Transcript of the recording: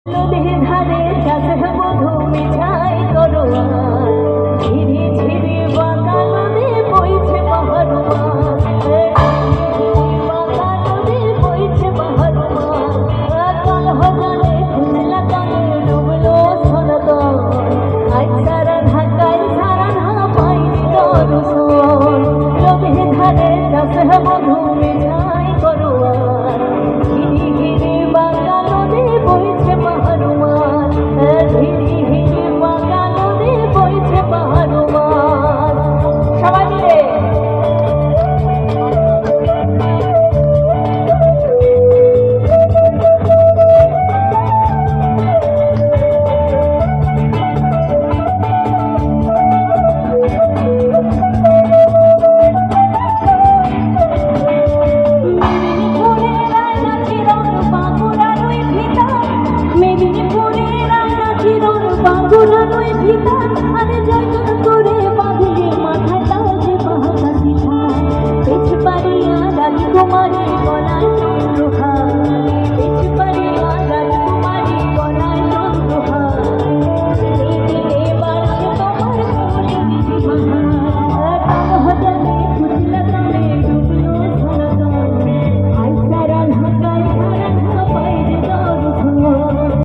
নদীর ধারে চাষে বধূ মিঠাই করোয়ার ঝিরি ঝিরি বাঁকা নদী বইছে বাহারু মাছ বাঁকা নদী বইছে বাহারু মাছ কাল হজানে খুঁজলা কানে ডুবলো সনাতন আজ সারা ঢাকায় সারা ঢা পাইনি দর্শন নদীর ধারে চাষে বধূ মিঠাই করোয়ার ঝিরি ঝিরি বাঁকা নদী বইছে বাহারু মাছ ঝিরি ঝিরি বাঁকা নদী বইছে বাহারু মাছ সবাই মিলে মেদিনীপুরের রাঙা চিরন বাঁকুড়ার ওই ভিতর